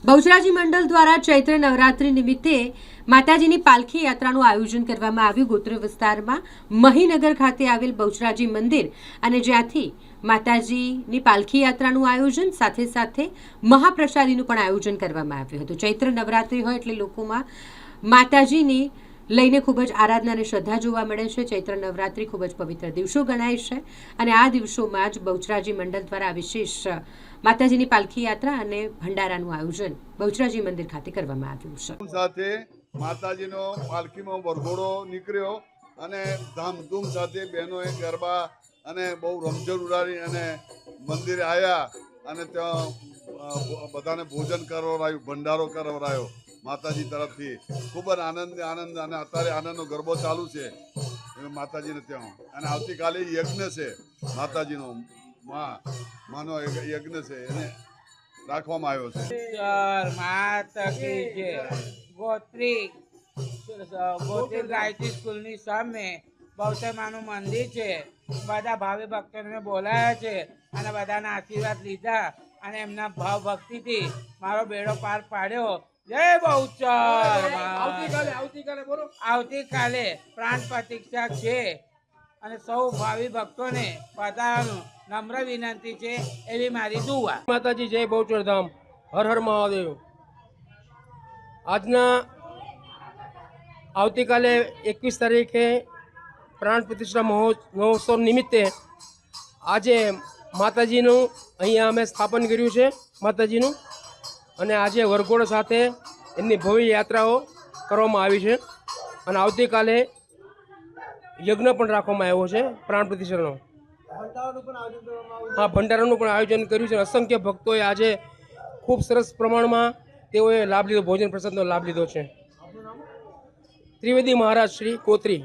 બહુચરાજી મંડળ દ્વારા ચૈત્ર નવરાત્રિ નિમિત્તે માતાજીની પાલખી યાત્રાનું આયોજન કરવામાં આવ્યું। ગોત્ર વિસ્તારમાં મહીનગર ખાતે આવેલ બહુચરાજી મંદિર અને જ્યાંથી માતાજીની પાલખી યાત્રાનું આયોજન સાથે સાથે મહાપ્રસાદીનું પણ આયોજન કરવામાં આવ્યું હતું। ચૈત્ર નવરાત્રિ હોય એટલે લોકોમાં માતાજીની લઈને ખૂબ જ આરાધના અને શ્રદ્ધા જોવા મળે છે। ચૈત્ર નવરાત્રિ ખૂબ જ પવિત્ર દિવસો ગણાય છે અને આ દિવસોમાં જ બહુચરાજી મંડળ દ્વારા વિશેષ માતાજીની પાલખી યાત્રા અને ભંડારાનું આયોજન બહુચરાજી મંદિર ખાતે કરવામાં આવ્યું છે। સાથે માતાજીનો પાલખીમાં વરઘોડો નીકળ્યો અને ધામધૂમ સાથે બહેનોએ ગરબા અને બહુ રમઝટ ઉડાડી અને મંદિરે આવ્યા અને ત્યાં બધાને ભોજન કરાવરાયું, ભંડારો કરાવરાયો માતાજી તરફથી। ખૂબ જ આનંદ અને અત્યારે આનંદનો ગરબો ચાલુ છે માતાજીને ત્યાં। અને આવતીકાલે યજ્ઞ છે માતાજીનો, માનો યજ્ઞ છે એને રાખવામાં આવ્યો છે। ગોત્રી ગાયત્રી સ્કૂલની સામે બહુચરમાનું મંદિર છે। બધા ભાવિ ભક્તોને બોલાયા છે અને બધાના આશીર્વાદ લીધા અને એમના ભાવ ભક્તિથી મારો બેડો પાર પાડ્યો। જય બહુચર। આવતીકાલે પ્રાણ પ્રતિષ્ઠા છે અને સૌ ભાવિ ભક્તોને પધારવાનું નમ્ર વિનંતી છે એવી મારી દુઆ। માતાજી જય બહુચર ધામ, હર હર મહાદેવ। આજના આવતીકાલે 21 તારીખે પ્રાણ પ્રતિષ્ઠા મહોત્સવ નિમિત્તે આજે માતાજીનું અહીંયા અમે સ્થાપન કર્યું છે માતાજીનું, અને આજે વરઘોડો સાથે એમની ભવ્ય યાત્રાઓ કરવામાં આવી છે અને આવતીકાલે યજ્ઞ પણ રાખવામાં આવ્યો છે પ્રાણ પ્રતિષ્ઠાનો। હા, ભંડારાનું પણ આયોજન કર્યું છે। અસંખ્ય ભક્તોએ આજે ખૂબ સરસ પ્રમાણમાં તેઓએ લાભ લીધો, ભોજન પ્રસાદનો લાભ લીધો છે। ત્રિવેદી મહારાજ શ્રી કોત્રી।